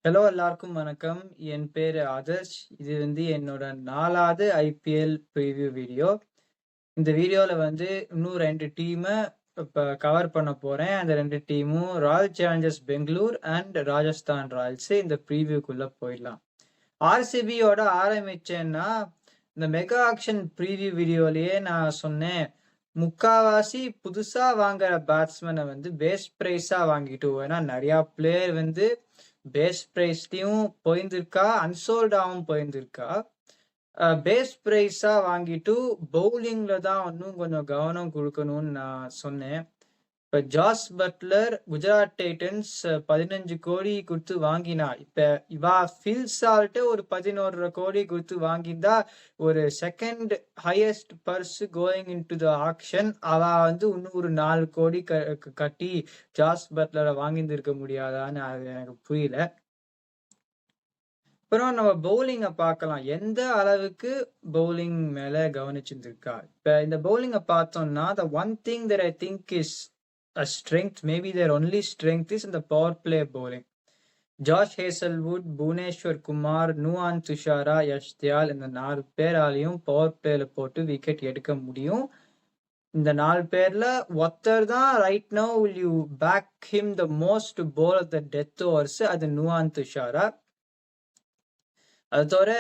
Hello எல்லாருக்கும் வணக்கம். என் பேரு ஆதர்ஷ். இது என்னோட 4வது ஐபிஎல் ப்ரிவ்யூ வீடியோ. இந்த வீடியோல இன்னும் 2 டீம இப்ப கவர் பண்ண போறேன். அந்த 2 டீமும் Royal Challengers Bangalore and Rajasthan Royals. இந்த ப்ரிவ்யூக்குள்ள போயிடலாம். ஆர்சிபியோட ஆரம்பிச்சேன்னா, இந்த மெகா ஆக்ஷன் ப்ரிவ்யூ வீடியோலயே நான் சொன்னேன். முக்காவாசி புதுசா வாங்குற பேட்ஸ்மேன பேஸ் பிரைஸா வாங்கிட்டு ஏன்னா நெறைய பிளேயர் பேஸ் பிரைஸ்லயும் போயிருந்திருக்கா, அன்சோல்டாவும் போயிருந்திருக்கா. பேஸ் பிரைஸா வாங்கிட்டு பவுலிங்ல தான் இன்னும் கொஞ்சம் கவனம் குடுக்கணும்னு நான் சொன்னேன். இப்ப ஜாஸ் பட்லர் குஜராத் டைட்டன்ஸ் 15 கோடி குடுத்து வாங்கினா. இப்ப ஃபில் சால்ட் ஒரு 11.5 கோடி குடுத்து வாங்கியிருந்தா, ஒரு second highest purse going into the action. இன்னும் ஒரு 4 கோடி கட்டி ஜாஸ் பட்லரை வாங்கியிருந்திருக்க முடியாதான்னு அது எனக்கு புரியல. அப்புறம் நம்ம பவுலிங்க பார்க்கலாம். எந்த அளவுக்கு பவுலிங் மேல கவனிச்சிருந்திருக்கா. இப்ப இந்த பவுலிங்க பார்த்தோம்னா, the one thing that I think is a strength, maybe their only strength is in the power play bowling. Josh Hazlewood, Bhuvneshwar Kumar, Nuwan Thushara, Yash Dayal இந்த 4 பேராலையும் பவர் பிளேல போட்டு விக்கெட் எடுக்க முடியும். இந்த 4 பேர்ல ஒருத்தர் தான் right now will you back him the most bowl of the death overs, அது நுவான் துஷாரா. அது தவிர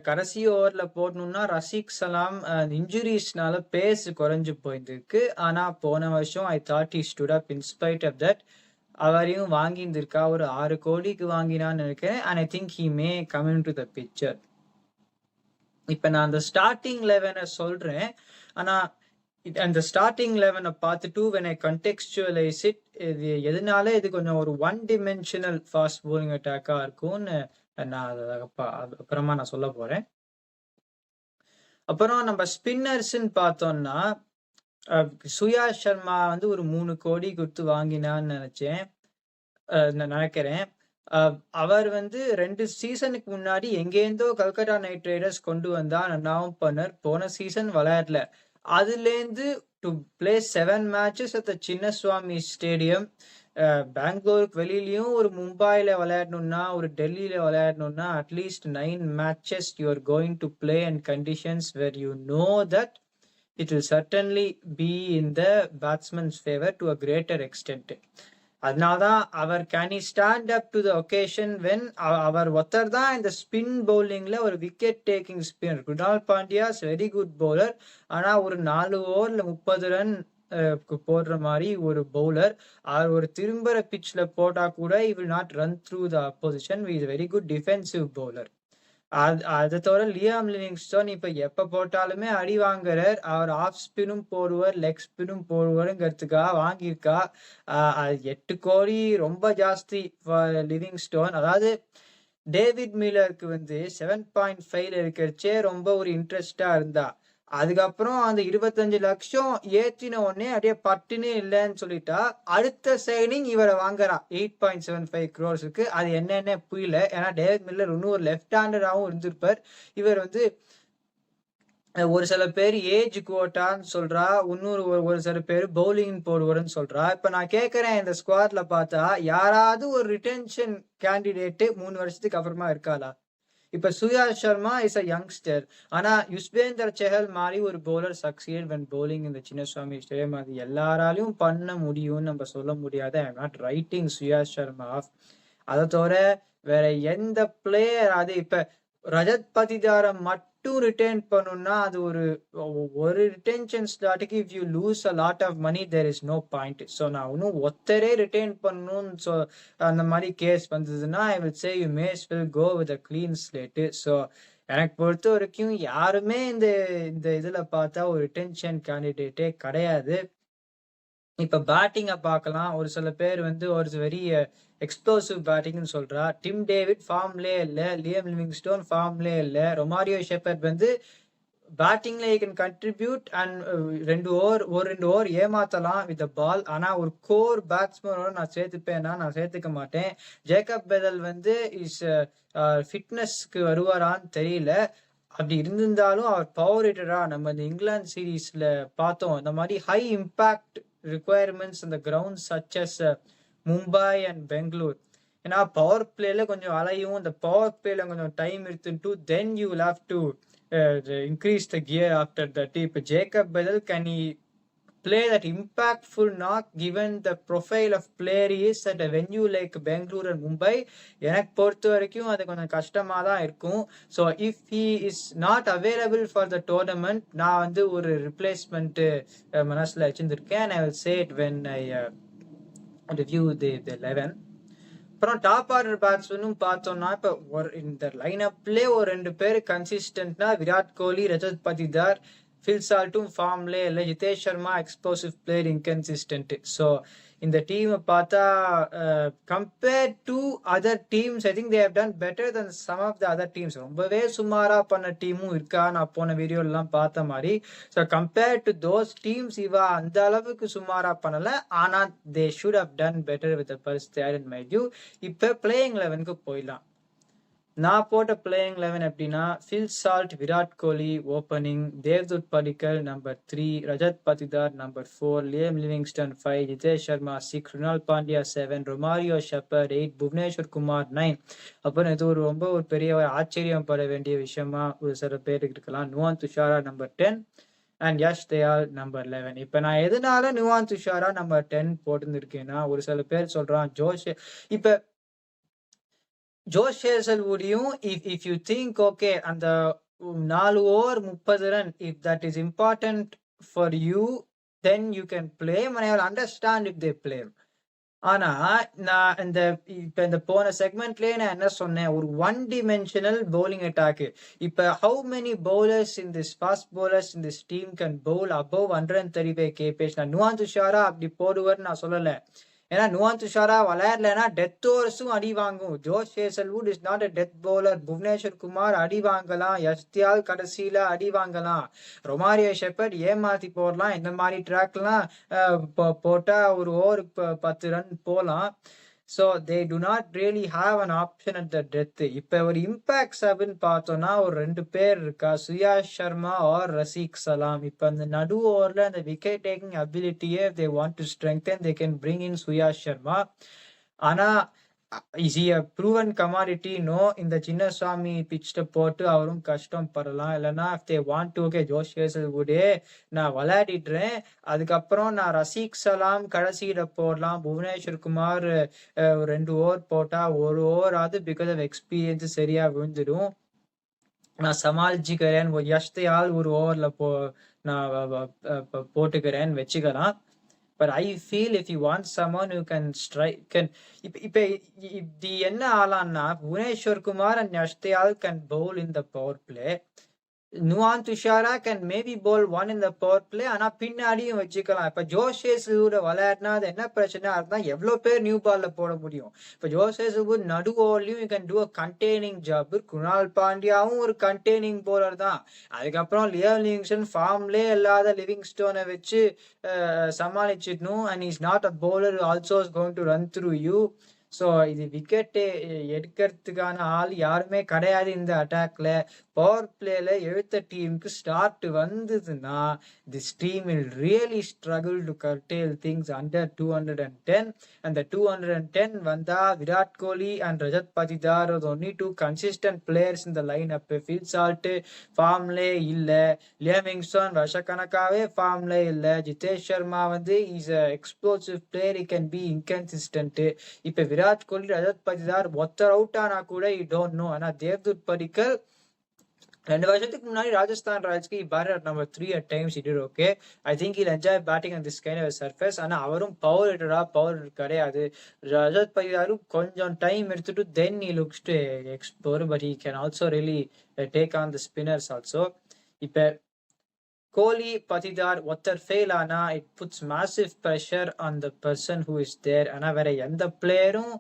கடைசி ஓவர்ல போடணும்னா ரஷீக் சலாம் இன்ஜுரிஸ்னால பேஸ் குறைஞ்சு போயிருந்திருக்கு. ஆனா போன வருஷம் I thought he stood up in spite of that. அவரையும் வாங்கியிருந்திருக்கா. ஒரு 6 கோடிக்கு வாங்கினான்னு நினைக்கிறேன். And I think he may come in to the picture. இப்ப நான் அந்த ஸ்டார்டிங் 11 சொல்றேன். ஆனா அந்த ஸ்டார்டிங் 11 பார்த்துட்டு when I contextualize it, இது எதனால இது கொஞ்சம் ஒரு ஒன் டிமென்ஷனல் ஃபாஸ்ட் bowling அட்டாக்கா இருக்கும்னு நான் அப்புறமா நான் சொல்ல போறேன். அப்புறம் நம்ம ஸ்பின்னர்ஸ்ன்னு பார்த்தோம்னா, சுயாஷ் சர்மா ஒரு 3 கோடி கொடுத்து வாங்கினான்னு நினைக்கிறேன். அவர் 2 சீசனுக்கு முன்னாடி எங்கேருந்தோ கல்கத்தா நைட் ரைடர்ஸ் கொண்டு வந்தா நன்னாவும் பண்ணர். போன சீசன் விளையாடல. அதுலேருந்து to play 7 matches at the Chinnaswamy stadium. பெங்களூருக்கு வெளியிலயும் ஒரு மும்பைல விளையாடணும்னா, ஒரு டெல்லியில விளையாடணும்னா at least 9 matches you are going to play and conditions where you know that it will certainly be in the batsman's favor to a greater extent. அதனால்தான் அவர் can he stand up to the occasion when அவர் ஒருத்தர் தான் இந்த spin பவுலிங்ல ஒரு wicket taking spinner. Krunal Pandya very good bowler. ஆனா ஒரு 4 ஓவர்ல 30 ரன் போடுற மாதிரி ஒரு பவுலர். அவர் ஒரு திரும்புற பிட்ச்ல போட்டா கூட he will not run through the opposition. He is a very good defensive bowler. அதை தவிர லியாம் லிவிங்ஸ்டன் இப்ப எப்ப போட்டாலுமே அடி வாங்குறார். அவர் ஆஃப் ஸ்பினும் போடுவார், லெக் ஸ்பினும் போடுவாருங்கிறதுக்காக வாங்கியிருக்கா. 8 கோடி ரொம்ப ஜாஸ்தி லிவிங்ஸ்டோன். அதாவது டேவிட் மில்லருக்கு 7.5 இருக்கிறச்சே ரொம்ப ஒரு இன்ட்ரெஸ்டா இருந்தா. அதுக்கப்புறம் அந்த 25 லட்சம் ஏற்றின உடனே அப்படியே பட்டுன்னு இல்லைன்னு சொல்லிட்டா. அடுத்த சைனிங் இவரை வாங்குறா 8.75 crores. அது என்னன்னு புரியல. ஏன்னா டேவிட் மில்லர் இன்னும் ஒரு லெஃப்ட் ஹேண்டராகவும் இருந்திருப்பார். இவர் ஒரு சில பேர் ஏஜ் குவோட்டான்னு சொல்றா, இன்னொரு ஒரு சில பேர் பவுலிங் போடுவாருன்னு சொல்றா. இப்ப நான் கேட்கறேன், இந்த ஸ்குவாட்ல பார்த்தா யாராவது ஒரு ரிட்டென்ஷன் கேண்டிடேட் 3 வருஷத்துக்கு அப்புறமா இருக்காளா? இப்ப Suyash Sharma is a youngster. ஆனா யுஸ்வேந்தர் செஹல் மாதிரி ஒரு பவுலர் சக்சீட் வென் பவுலிங் இந்த சின்னசுவாமி ஸ்டேடியம். அது எல்லாராலையும் பண்ண முடியும்னு நம்ம சொல்ல முடியாது. I am not writing Suyash Sharma off. அதை தவிர வேற எந்த பிளேயர், அது இப்ப ரஜத் பதிதாரம் மட்டும் ரிட்டைன் பண்ணணும்னா அது ஒரு ரிட்டென்ஷன் ஸ்டார்ட்டுக்கு if you lose a lot of money there is no point. So நான் இன்னும் ஒத்தரே ரிட்டைன் பண்ணணும்னு அந்த மாதிரி கேஸ் வந்ததுன்னா I will say you may as well go with a clean slate. So எனக்கு பொறுத்த வரைக்கும் யாருமே இந்த இதுல பார்த்தா ஒரு ரிட்டென்ஷன் கேண்டிடேட்டே கிடையாது. இப்ப பேட்டிங்க பார்க்கலாம். ஒரு சில பேர் ஒரு வெரி எக்ஸ்ப்ளோசிவ் பேட்டிங்னு சொல்றா. டிம் டேவிட் ஃபார்ம்லே இல்ல, லியம் லிவிங்ஸ்டோன் ஃபார்ம்லே இல்ல, ரொமாரியோ ஷெப்பர்ட் பேட்டிங்ல you can contribute and 2 over ஏமாத்தலாம் வித் பால். ஆனா ஒரு கோர் பேட்ஸ்மேனோட நான் சேர்த்துப்பேன்னா நான் சேர்த்துக்க மாட்டேன். ஜேக்கப் பெதல் இஸ் ஃபிட்னஸ்க்கு வருவாரான்னு தெரியல. அப்படி இருந்திருந்தாலும் அவர் பவர் ஹிட்டரா நம்ம இந்த இங்கிலாந்து சீரீஸ்ல பார்த்தோம். இந்த மாதிரி high impact requirements on the ground such as Mumbai and Bangalore. ஏன்னா பவர் பிளேல கொஞ்சம் அலையும், இந்த பவர் பிளேல கொஞ்சம் டைம் எடுத்துட்டு then you will have to increase the gear after that. இப்ப Jacob பெதல் can he play that impactful knock given the profile of player he is at a venue like Bengaluru and Mumbai? எனக்கு பொறுத்த வரைக்கும் அது கொஞ்சம் கஷ்டமா தான் இருக்கும். So if he is not available for the tournament, நான் வந்து ஒரு ரிப்ளேஸ்மெண்ட் மனசுல வச்சிருந்திருக்கேன். I will say it when I review the 11. அப்புறம் டாப் ஆர்டர் பேட்ஸ்மேனும் பார்த்தோம்னா இப்போ ஒரு இந்த லைனப்லேயே ஒரு 2 பேர் கன்சிஸ்டன்ட்னா விராட் கோலி, ரஜத் பதிதார், ஃபில் சால்ட்டும் ஃபார்ம்லே இல்லை, Jitesh Sharma explosive player inconsistent. So இந்த டீமை பார்த்தா compared to other teams I think they have done better than some of the other teams. ரொம்பவே சுமாரா பண்ண டீமும் இருக்கா, நான் போன வீடியோலாம் பார்த்த மாதிரி. So compared to those teams இவா அந்த அளவுக்கு சுமாரா பண்ணல, ஆனால் they should have done better with purse there in my view. இப்போ பிளேயிங் 11க்கு போயிடலாம். நான் போட்ட பிளேயிங் 11 எப்படின்னா, Phil Salt Virat Kohli opening, Devdutt Padikkal number 3, Rajat Patidar number 4, Liam Livingstone 5, Jitesh Sharma 6, Krunal Pandya 7, Romario Shepherd 8, Bhuvneshwar Kumar 9. அப்புறம் இது ரொம்ப ஒரு பெரிய ஆச்சரியம் பட வேண்டிய விஷயமா ஒரு சில பேருக்கு இருக்கலாம். Nuwan Thushara number 10 and Yash Dayal number 11. இப்போ நான் எதனால நுவான் துஷாரா நம்பர் 10 போட்டுருக்கேன்னா, ஒரு சில பேர் சொல்றான் ஜோஷ். இப்போ ஜோஷ் ஹேசல்வுட்டையும் if you think okay அந்த 4 over 30 run, if that is important for you then you can play and I will understand if they play. ஆனா நான் இந்த போன செக்மெண்ட்லயே நான் என்ன சொன்னேன், ஒரு 1 dimensional bowling attack. இப்ப how many bowlers in this fast bowlers in this team can bowl above 135 kph? நான் நுவான் துஷாரா அப்படி போடுவார்னு நான் சொல்லல. ஏன்னா நுவான் துஷாரா விளையாடலன்னா டெத் ஓவர்ஸும் அடி வாங்கும். Josh Hazlewood is not a death bowler. Bhuvneshwar Kumar அடி வாங்கலாம், யஷ்தியால் கடைசியில அடி வாங்கலாம், ரொமாரியோ ஷெப்பர்ட் ஏமாத்தி போடலாம். இந்த மாதிரி ட்ராக்லாம் போட்டா ஒரு ஓவருக்கு 10 ரன் போகலாம். So they to not really have an option at the death. இப்போ ஒரு இம்பேக்ட் சப்னு பார்த்தோம்னா ஒரு 2 பேர் இருக்கா, சுயாஷ் சர்மா ஆர் ரசீக் சலாம். இப்போ அந்த நடு ஓவரில் அந்த விக்கெட் டேக்கிங் அபிலிட்டியே they want to strengthen, they can bring in Suyash Sharma. ஆனால் இஸ் a proven commodity? நோ. இந்த சின்னசாமி பிச்சிட்ட போட்டு அவரும் கஷ்டம் படலாம். இல்லைன்னா if they want to okay ஜோஷ் ஹேசல்வுட்டே நான் விளையாடிடுறேன், அதுக்கப்புறம் நான் ரசீக் சலாம் கடைசியில போடலாம், புவனேஸ்வர் குமார் 2 ஓவர் போட்டா 1 ஓவர் ஆகுது, பிகாஸ் ஆஃப் எக்ஸ்பீரியன்ஸ் சரியா விழுந்துடும், நான் சமாளிச்சுக்கிறேன், யஷ்தையால் ஒரு ஓவர்ல நான் போட்டுக்கிறேன்னு வச்சுக்கலாம். But I feel if you want someone who can strike, இப்ப இது என்ன ஆளான்னா, Bhuvneshwar Kumar and Yash Dayal can bowl in the power play. Nuwan Thushara can maybe bowl 1 in the power play. ஆனா பின்னாடியும் வச்சுக்கலாம். இப்ப ஜோஷ் ஹேசல்வுட் விளையாடினா அது என்ன பிரச்சனை இருந்தா எவ்வளவு பேர் நியூ பால்ல போட முடியும். இப்ப ஜோஷ் ஹேசல்வுட் நடு ஓவர்லயும் you can do a containing job. Krunal பாண்டியாவும் ஒரு கண்டெய்னிங் போலர் தான். அதுக்கப்புறம் லியம் லிவிங்ஸ்டன் ஃபார்ம்லே இல்லாத லிவிங்ஸ்டோனை வச்சு சமாளிச்சிடணும். And is not a bowler also is going to run through you. So இது விக்கெட்டு எடுக்கிறதுக்கான ஆள் யாருமே கிடையாது இந்த அட்டாக்ல. பவர் பிளேல எழுத்த டீமுக்கு ஸ்டார்ட் வந்ததுன்னா this team will really struggle to curtail things under 210. அந்த 210 வந்தா Virat Kohli and Rajat Patidar only 2 consistent players இந்த லைன் அப். ஃபில் சால்ட் ஃபார்ம்லே இல்லை, லியம் லிவிங்ஸ்டன் வருஷக்கணக்காவே ஃபார்ம்லே இல்லை, Jitesh Sharma is a explosive player, he can be inconsistent. இப்ப விராட் கோலி ரஜத் பதிதார் ஒருத்தர் அவுட் ஆனா கூட யூ டோன்ட் நோ. ஆனா தேவ்துத் படிக்கல் 2 வருஷத்துக்கு முன்னாடி ராஜஸ்தான் ராயல்ஸ்க்கு batter number 3 at times he did okay. I think he'll enjoy batting on this kind of a surface. ஆனா அவரும் பவர் கிடையாது. ரஜத் பதிதாரும் கொஞ்சம் டைம் எடுத்துட்டு then he looks to explore, but he can also really take on the spinners also. இப்ப கோலி பதிதார் ஒருத்தர் fail ஆனா it puts massive pressure on the person who is there. ஆனா வேற எந்த பிளேயரும்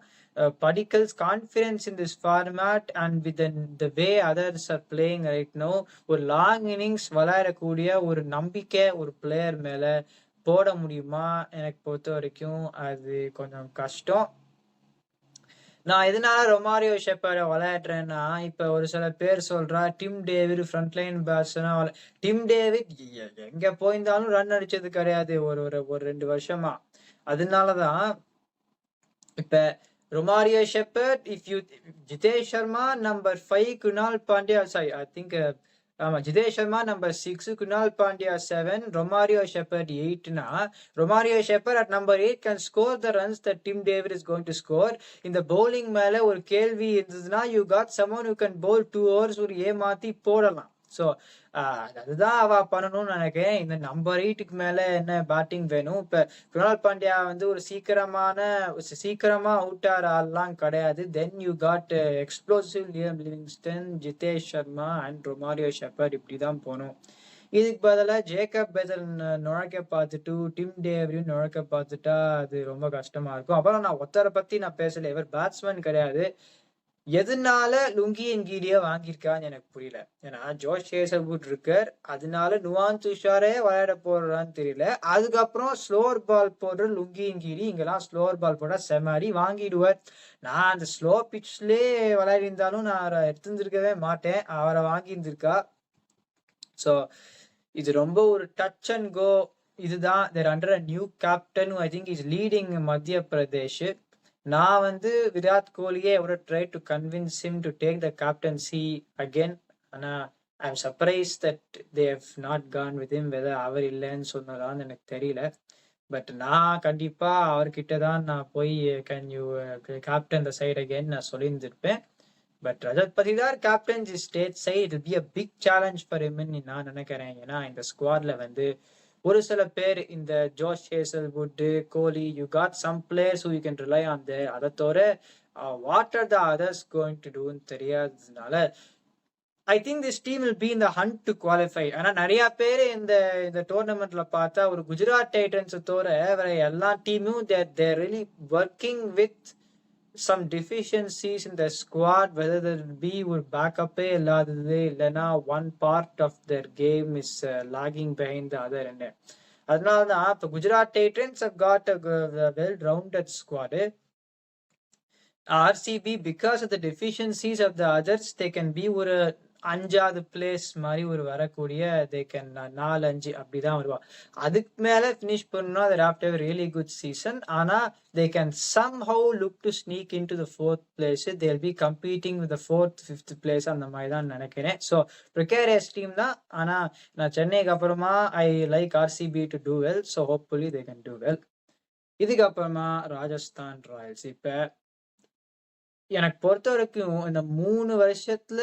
Padikkal's confidence in this format and with the way others are playing right now, ஒரு long innings விளையாடக்கூடிய ஒரு நம்பிக்கை ஒரு பிளேயர் மேல போட முடியுமா? எனக்கு பொறுத்த வரைக்கும் அது கொஞ்சம் கஷ்டம். நான் எதனால ரொமாரியோ ஷெப்பர்ட விளையாடுறேன்னா, இப்ப ஒரு சில பேர் சொல்றா டிம் டேவிட் ஃப்ரண்ட்லைன் பேட்ஸ்னா, டிம் டேவிட் எங்க போயிருந்தாலும் ரன் அடிச்சது கிடையாது ஒரு 2 வருஷமா. அதனாலதான் இப்ப Romario Shepherd, if you Jitesh Sharma number 5, Kunal Pandya, sorry, I think Jitesh Sharma number 6, Kunal Pandya 7, Romario Shepherd 8 na. Romario Shepherd at number 8 can score the runs that Tim David is going to score. In the bowling மேல ஒரு கேள்வி இருந்ததுன்னா, you got someone who can bowl 2 overs ஒரு ஏமாத்தி போடலாம். So அதுதான் அவ பண்ணணும்னு நினைக்கிறேன். இந்த நம்பர் 8க்கு மேல என்ன பேட்டிங் வேணும். இப்ப குணால் பாண்டியா வந்து ஒரு சீக்கிரமா அவுட் ஆகிற ஆள்லாம் கிடையாது. Then you got explosive Liam Livingstone, Jitesh Sharma and Romario Shepherd, இப்படிதான் போகணும். இதுக்கு பதிலாக ஜேக்கப் பெதல் நுழைக்க பார்த்துட்டு டிம் டேவியும் நுழைக்க பார்த்துட்டா அது ரொம்ப கஷ்டமா இருக்கும். அப்புறம் நான் ஒருத்தரை பத்தி நான் பேசல, இவர் பேட்ஸ்மேன் கிடையாது. எதனால லுங்கி என்கீடியா வாங்கியிருக்கான்னு எனக்கு புரியல. ஏன்னா ஜோஷ் ஹேசல்வுட் இருக்கார், அதனால நுவான் துஷாரே விளையாட போடுறான்னு தெரியல. அதுக்கப்புறம் ஸ்லோவர் பால் போடுற லுங்கி என்கீடி, இங்கெல்லாம் ஸ்லோவர் பால் போட செமாரி வாங்கிடுவார். நான் அந்த ஸ்லோ பிட்ச்லேயே விளையாடி இருந்தாலும் நான் அவரை எடுத்துருக்கவே மாட்டேன், அவரை வாங்கியிருந்திருக்கா. ஸோ இது ரொம்ப ஒரு டச் அண்ட் கோ. இதுதான் they're under a new captain I think is leading Madhya Pradesh. நான் வந்து விராட் கோலியே எவ்வளோ try to convince him to take the captaincy again. ஆனால் I am surprised that they have not gone with him. Whether அவர் இல்லைன்னு சொன்னதான்னு எனக்கு தெரியல. பட் நான் கண்டிப்பாக அவர்கிட்ட தான் நான் போய் can you captain the side again நான் சொல்லியிருந்திருப்பேன். But Rajat Patidar captain state side it will be a big challenge for ஹிம்னு நான் நினைக்கிறேன். ஏன்னா இந்த ஸ்குவாட்ல வந்து ஒரு சில பேர் இந்த Josh Hazlewood, Kohli, you got some players who you can rely on there. அதை தவிர what are the others going to டூன்னு தெரியாததுனால I think this team will be இந்த ஹண்ட் டு குவாலிஃபை. ஆனால் நிறைய பேர் இந்த டோர்னமெண்ட்ல பார்த்தா ஒரு குஜராத் டைட்டன்ஸை தவிர வேற எல்லா டீமும் they're really working with some deficiencies in the squad, whether there be ஒரு பேக்கப்பே இல்லாதது இல்லைன்னா one part of their game is lagging behind the other end. அதனால தான் இப்போ Gujarat Titans have got a well-rounded squad. RCB, because of the deficiencies of the others, they can be ஒரு 5வது place மாதிரி ஒரு வரக்கூடிய தே கேன் 4-5 அப்படிதான் வருவா. அதுக்கு மேல ஃபினிஷ் பண்ணணும், அது ஆஃப்டர் ரியலி குட் சீசன். ஆனா they can somehow look to sneak in to the 4th place. They will be competing with 4th 5th place அந்த மாதிரி தான் நினைக்கிறேன். ஸோ ப்ரிகேரியஸ் டீம் தான். ஆனா நான் சென்னைக்கு அப்புறமா I like RCB to do well. So hopefully they can do well. இதுக்கப்புறமா ராஜஸ்தான் ராயல்ஸ். இப்ப எனக்கு பொறுத்த வரைக்கும் இந்த 3 வருஷத்துல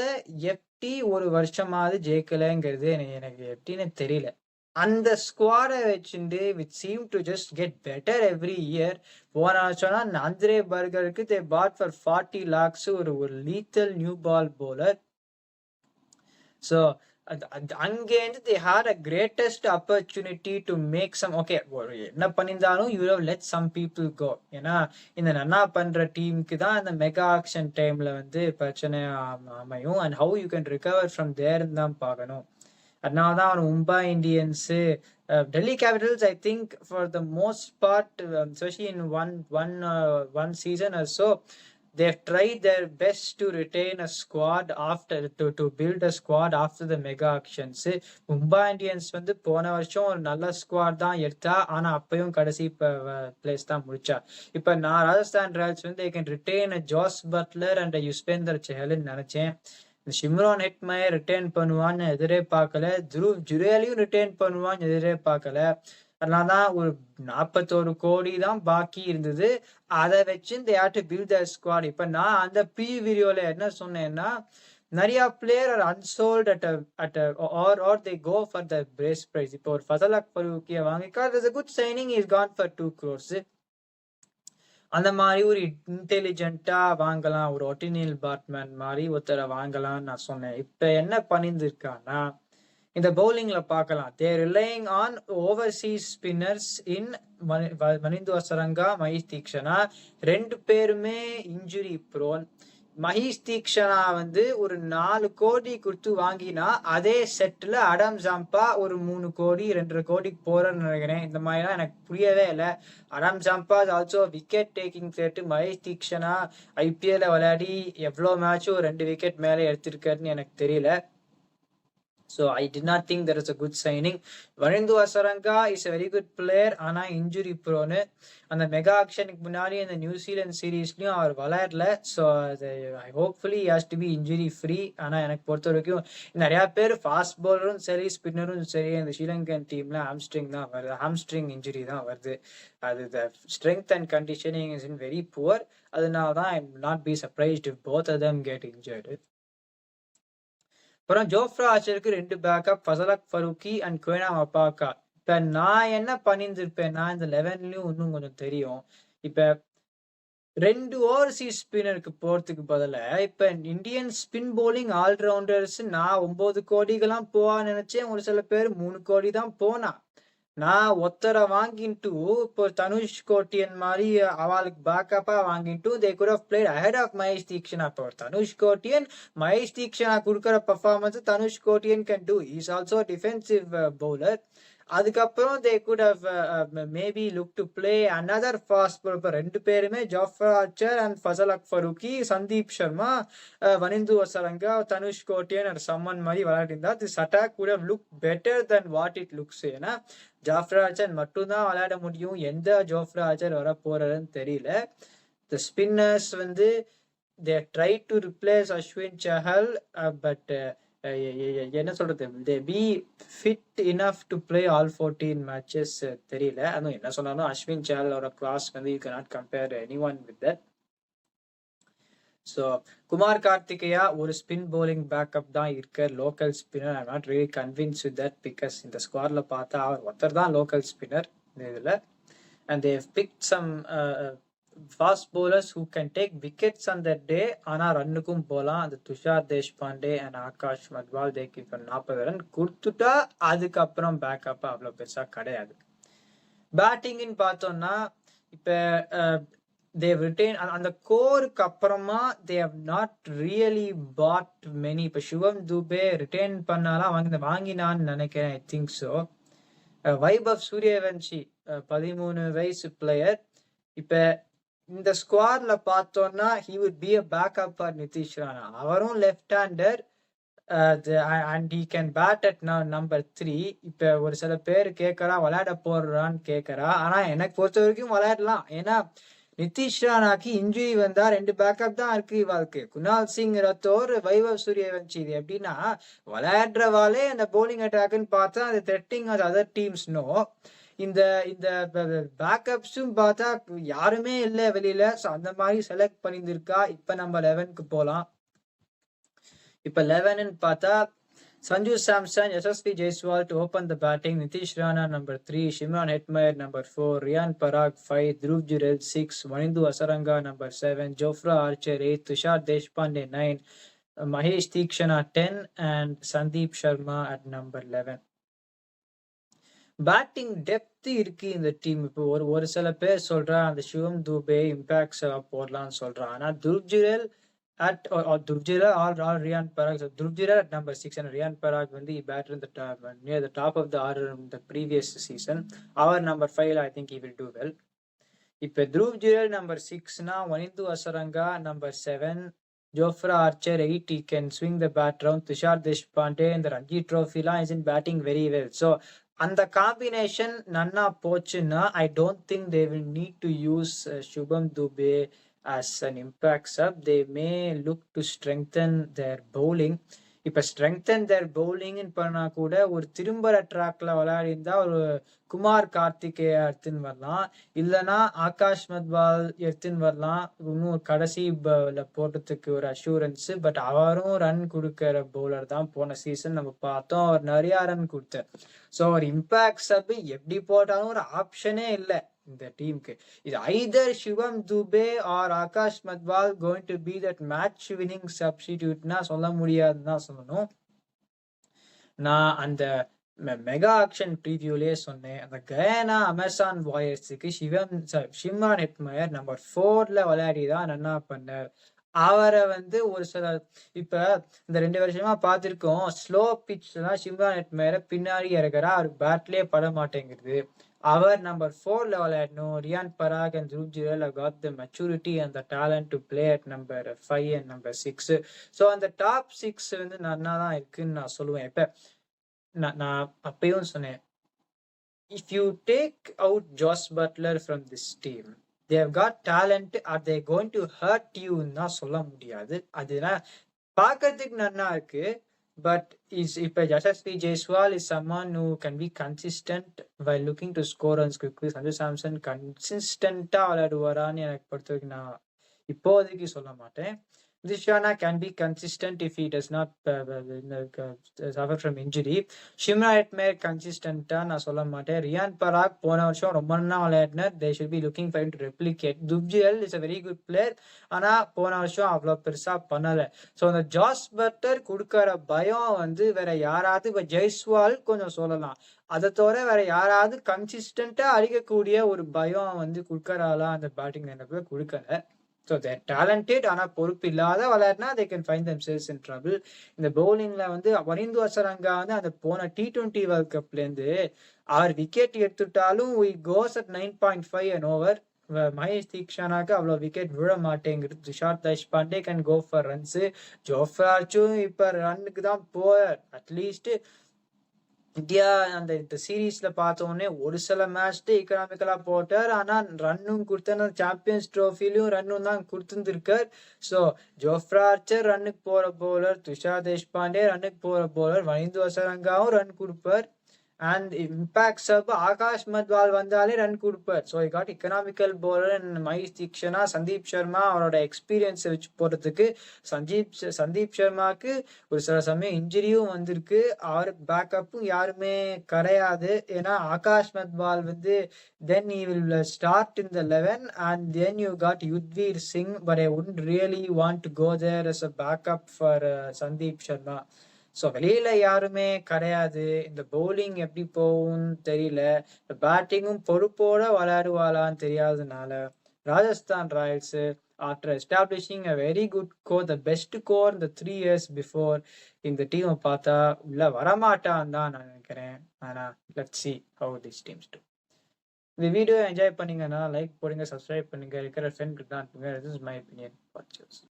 எப்படி ஒரு வருஷமாவது ஜெயிக்கலைங்கிறது எனக்கு எப்படின்னு தெரியல. அந்த ஸ்குவாடை வச்சுட்டு which seem to just get better every year. போன வருஷம்னா ஆந்திரே பர்கருக்கு தே பாட் ஃபார் 40 lakhs ஒரு lethal new ball bowler. So அங்கேருந்து they had a greatest opportunity to make some okay. என்ன பண்ணியிருந்தாலும் you have let some people go. ஏன்னா இந்த நன்னா பண்ற டீமுக்கு தான் இந்த மெகா ஆக்ஷன் டைம்ல வந்து பிரச்சனை அமையும். And how you can recover from தேர்ன்னு தான் பார்க்கணும். அதனால தான் அவன் மும்பை இந்தியன்ஸு, Delhi Capitals I think for the most part especially in one season or so they've tried their best to retain a squad after to build a squad after the mega auctions. Mumbai Indians வந்து போன வருஷம் ஒரு நல்ல squad தான் எடுத்தா, ஆனா அப்பயும் கடைசி பிளேஸ் தான் முடிச்சா. இப்ப நான் ராஜஸ்தான் ராயல்ஸ் வந்து they can retain a Jos Buttler and Yuzvendra சஹல்னு நினைச்சேன். ஷிம்ரான் ஹெட்மயர் ரிட்டைன் பண்ணுவான்னு எதிரே பார்க்கல, துருவ் ஜுரேலியும் ரிட்டைன் பண்ணுவான்னு எதிரே பார்க்கல. அதனால தான் ஒரு 41 கோடி தான் பாக்கி இருந்தது. அதை வச்சு இந்த யார்ட்டு பில்ட் த ஸ்குவாட். இப்ப நான் அந்த வீடியோல என்ன சொன்னேன்னா, நிறைய player are unsold at are they go for the base price. இப்போ ஒரு ஃபசல் ஃபரூக்கியை வாங்கிக்கா, it's a good signing, he is gone for 2 crores. அந்த மாதிரி ஒரு இன்டெலிஜென்ட்டா வாங்கலாம், ஒரு ஒட்டினியல் பேட்மேன் மாதிரி ஒருத்தரை வாங்கலாம்னு நான் சொன்னேன். இப்ப என்ன பண்ணியிருக்கான்னா, இந்த பவுலிங்ல பார்க்கலாம், they're relying on overseas spinners in Wanindu Hasaranga, Maheesh Theekshana. 2 பேருமே இன்ஜுரி ப்ரோன். மஹேஷ் தீக்ஷனா வந்து ஒரு 4 கோடி கொடுத்து வாங்கினா அதே செட்ல அடம் ஜாம்பா ஒரு 3 கோடி 2.5 கோடிக்கு போறன்னு நினைக்கிறேன். இந்த மாதிரிலாம் எனக்கு புரியவே இல்லை. Adam Zampa also wicket taking threat. Maheesh Theekshana IPL விளையாடி எவ்வளோ மேட்சும் 2 விக்கெட் மேலே எடுத்திருக்காருன்னு எனக்கு தெரியல. So I did not think that is a good signing. Vanindu Hasaranga is a very good player, ஆனா injury prone. அந்த மெகா ஆக்ஷனுக்கு முன்னாடி அந்த நியூசிலாந்து சீரீஸ்லயும் அவர் விளையாடல. ஸோ அது hopefully has to be injury free. ஆனா எனக்கு பொறுத்த வரைக்கும் நிறைய பேர் ஃபாஸ்ட் பவுலரும் சரி ஸ்பின்னரும் சரி இந்த ஸ்ரீலங்கன் டீம்ல ஹாம்ஸ்ட்ரிங் தான் வருது, ஹாம்ஸ்ட்ரிங் இன்ஜுரி தான் வருது. அது strength and conditioning is in very poor. அதனால தான் I am not be surprised if both of them get injured. அப்புறம் ஜோஃப்ரா ஆர்ச்சருக்கு 2 backup, Fazalhaq Farooqi and Kwena Maphaka. இப்ப நான் என்ன பண்ணியிருந்திருப்பேன்னா இந்த 11லயும் இன்னும் கொஞ்சம் தெரியும். இப்ப 2 ஓவர்சீஸ் ஸ்பின்னருக்கு போறதுக்கு பதிலா இப்ப இந்தியன் ஸ்பின் போலிங் ஆல்ரவுண்டர்ஸ் நான் 9 கோடிக்கெல்லாம் போவான்னு நினைச்சேன். ஒரு சில பேர் 3 கோடி தான் போனா. நான் ஒத்தரை வாங்கிட்டு இப்போ தனுஷ் கோட்டியன் மாதிரி அவளுக்கு பேக்கப்பா வாங்கிட்டு they could have played ahead of Maheesh Theekshana. இப்போ தனுஷ் கோட்டியன் மகேஷ் தீக்ஷனா கொடுக்குற performance Tanush Kotian can do. Is also defensive bowler. அதுக்கப்புறம் they could have maybe look to play another fast bowler. இப்போ 2 பேருமே Jofra Archer and Fazalhaq Farooqi, Sandeep Sharma, Wanindu Hasaranga, Tanush Kotian and சம்மன் மாதிரி விளையாடிருந்தா this attack could have look better than what it looks. ஏன்னா Jofra Archer மட்டும்தான் விளையாட முடியும். எந்த ஜாஃப்ரா ஆர்ச்சர் வர போறதுன்னு தெரியல. த ஸ்பின்னர்ஸ் வந்து they try to replace Ashwin Chahal, but என்ன சொல்றது, they be fit enough to play all 14 matches தெரியல. அதுவும் என்ன சொன்னாலும் அஸ்வின் சாஹலோட கிளாஸ் வந்து you cannot compare anyone with that. So Kumar Karthikeya ஒரு ஸ்பின் போலிங் பேக்கப் தான் இருக்க local spinner. I'm not really convince with that because இந்த ஸ்குவாட்ல பார்த்தா அவர் ஒருத்தர் தான் லோக்கல் ஸ்பின்னர் இந்த இதில். And they pick some fast bowlers who can take wickets on that day. ஆனால் ரன்னுக்கும் போகலாம். அந்த துஷார் தேஷ்பாண்டே அண்ட் ஆகாஷ் மத்வால் தேக்கு இப்போ 40 ரன் கொடுத்துட்டா அதுக்கப்புறம் பேக்கப் அவ்வளோ பெருசாக கிடையாது. பேட்டிங்னு பார்த்தோம்னா இப்போ தேவ் ரிட்டைன் அந்த கோருக்கு அப்புறமா they have not really bought many. இப்போ சிவம் துபே ரிட்டைன் பண்ணாலாம் வாங்கினான்னு நினைக்கிறேன். I think so. Vaibhav Suryavanshi 13 வயசு பிளேயர். இப்போ இந்த ஸ்குவாட்ல பார்த்தோம்னா he would be a backup for Nitish Rana. அவரும் left hander and he can bat at number 3. இப்ப ஒரு சில பேர் கேட்கறா விளையாட போடுறான்னு கேட்கறா. ஆனா எனக்கு பொறுத்த வரைக்கும் விளையாடலாம். ஏன்னா நிதிஷ் ராணாக்கு இன்ஜுரி வந்தா 2 பேக்கப் தான் இருக்கு இவாளுக்கு. குணால் சிங் ரத்தோர், வைபவ் சூரியவன்ஷி. இது எப்படின்னா விளையாடுறவாலே அந்த போலிங் அட்டாக்னு பார்த்தா அது த்ரெட்டிங் அது அதர் டீம்ஸ் நோ. இந்த இந்த பேக்கப்ஸும் பார்த்தா யாருமே இல்லை வெளியில. ஸோ அந்த மாதிரி செலக்ட் பண்ணியிருக்கா. இப்ப நம்ம 11க்கு போகலாம். இப்ப 11ன்னு பார்த்தா Sanju Samson, Yashasvi Jaiswal to open the batting, Nitish Rana number 3, Shimron Hetmyer number 4, Riyan Parag 5, Dhruv Jurel 6, Wanindu Hasaranga number 7, Jofra Archer 8, Tushar Deshpande 9, Maheesh Theekshana 10 and Sandeep Sharma at number 11. Batting depth இருக்கு இந்த டீம். இப்போ ஒரு சில பேர் சொல்றா அந்த சிவம் துபே இம்பாக்ட்ஸ் போடலாம்னு சொல்றான். ஆனா துர்ஜுரேல் at Durjira or Riyan Parag. So Durjira at number 6 and Riyan Parag when he batted in the top, near the top of the order in the previous season. Our number 5, I think he will do well. If Dhruv Jurel number 6 na, Vanindu Hasaranga number 7, Jofra Archer 8, he can swing the bat round. Tushar Deshpande and the Ranji Trophy la is in batting very well. So and the combination Nanna Pochina, I don't think they will need to use Shubham Dubey as an impact sub. They may look to strengthen their bowling. இப்ப strengthen தேர் பவுலிங்னு பண்ணா கூட ஒரு திரும்புற ட்ராக்ல விளையாடிருந்தா ஒரு குமார் கார்த்திகேயா எடுத்துன்னு வரலாம். இல்லைன்னா ஆகாஷ் மத்வால் எடுத்துன்னு வரலாம். இன்னும் கடைசி போடுறதுக்கு ஒரு அஷூரன்ஸ். பட் அவரும் ரன் கொடுக்கிற பவுலர் தான். போன சீசன் நம்ம பார்த்தோம் அவர் நிறைய ரன் கொடுத்தார். ஸோ ஒரு இம்பாக்ட் சப் எப்படி போட்டாலும் ஒரு ஆப்ஷனே இல்லை இந்த டீமுக்கு. இது either Shivam Dube or Akash Madhwal going to be that match winning சப்ஸ்டிடியூட்னா சொல்ல முடியாதுன்னு தான் சொல்லணும். நான் அந்த மெகா ஆக்ஷன் ப்ரீவியூலேயே சொன்னேன். அந்த கயானா அமேசான் வாரியர்ஸுக்கு ஷிம்ரான் ஹெட்மயர் number 4ல விளையாடி தான் ரன்னா பண்ணார். அவரை ஒரு சில இப்ப இந்த 2 வருஷமா பார்த்திருக்கோம். ஸ்லோ பிட்ச்லாம் ஷிம்ரான் ஹெட்மயரை பின்னாடி இறக்குறா. அவருக்கு பேட்லயே பட மாட்டேங்குது. அவர் number 4ல விளையாடணும். Riyan Parag and Dhruv Jurel have got the maturity and the talent to play at number 5 and number 6. So அந்த டாப் 6 நன்னா தான் இருக்குன்னு நான் சொல்லுவேன். இப்ப நான் அப்பயும் சொன்னேன், if you take out Josh Butler from this team, they have got talent. Are they going to hurt you ன்னா சொல்ல முடியாது. அதுனா பார்க்கறதுக்கு நல்லா இருக்கு. பட் இப்ப Yashasvi Jaiswal is someone who can be consistent while looking to score runs quickly. Sanju Samson கன்சிஸ்டண்டா விளையாடுவாரான்னு எனக்கு பொறுத்த வரைக்கும் நான் இப்போதைக்கு சொல்ல மாட்டேன். Dishana can be consistent if he does not suffer from injury. Shimra Etmer consistent நான் சொல்ல மாட்டேன். ரியான் பராக் போன வருஷம் ரொம்ப நல்லா விளையாடினார். They should be looking for him to replicate. Dubjel is a very good player. ஆனா போன வருஷம் அவ்வளோ பெருசா பண்ணல. ஸோ அந்த ஜாஸ் பட்டர் கொடுக்கற பயம் வந்து வேற யாராவது இப்ப ஜெய்ஸ்வால் கொஞ்சம் சொல்லலாம். அதை தவிர வேற யாராவது கன்சிஸ்டண்டா அடிக்கக்கூடிய ஒரு பயம் வந்து கொடுக்கறாளா அந்த பேட்டிங் லைனப்ல கொடுக்கல. So they're talented. ஆனா பொறுப்பு இல்லாத விளையாடினா they can find themselves in trouble. இந்த பவுலிங்ல வந்து வனிந்து அசரங்கா வந்து அந்த போன T20 வேர்ல்ட் கப்ல இருந்து 6 விக்கெட் எடுத்துட்டாலும் we goes at 9.5 and over. Maheesh தீக்ஷனாக்கு அவ்வளவு விக்கெட் விழ மாட்டேங்குது. Tushar Deshpande can go for runs. Jofra ஆர்ச்சும் இப்ப ரன்னுக்கு தான் போவார். அட்லீஸ்ட் இந்தியா அந்த சீரீஸ்ல பார்த்தோன்னே ஒரு சில மேட்ச் எக்கனாமிக்கலா போட்டார். ஆனா ரன்னும் கொடுத்த சாம்பியன்ஸ் ட்ரோஃபிலையும் ரன்னும் தான் கொடுத்துருக்கார். ஸோ ஜோஃப்ரா ஆர்ச்சர் ரன்னுக்கு போற போலர், துஷார் தேஷ்பாண்டே ரன்னுக்கு போற போலர், வனிந்து அசரங்காவும் ரன் கொடுப்பார். And impact sub Akash Madhwal வந்தாலே ரன் கொடுப்பார். So got economical bowler and Maheesh Theekshana, Sandeep Sharma அவரோட எக்ஸ்பீரியன்ஸை வச்சு போறதுக்கு. சந்தீப் சர்மாக்கு ஒரு சில சமயம் இன்ஜுரியும் வந்திருக்கு. அவர் பேக்கப்பும் யாருமே கிடையாது. ஏன்னா ஆகாஷ் மத்வால் வந்து then he will start in the 11 and then you got Yudhvir Singh, but I wouldn't really want to go there as a backup for Sandeep Sharma. So வெளியில யாருமே கிடையாது. இந்த பவுலிங் எப்படி போகும்னு தெரியல. பேட்டிங்கும் பொறுப்போட விளையாடுவாளான்னு தெரியாததுனால Rajasthan Royals after establishing a very good core, the best core இந்த 3 years பிஃபோர், இந்த டீமை பார்த்தா உள்ள வரமாட்டான்னு தான் நான் நினைக்கிறேன். ஆனா let's see how these teams do. இந்த வீடியோ என்ஜாய் பண்ணீங்கன்னா லைக் போடுங்க, சப்ஸ்கிரைப் பண்ணுங்க, இருக்கிற ஃப்ரெண்ட்க்கு தான் அனுப்புங்க. This is my opinion. Watch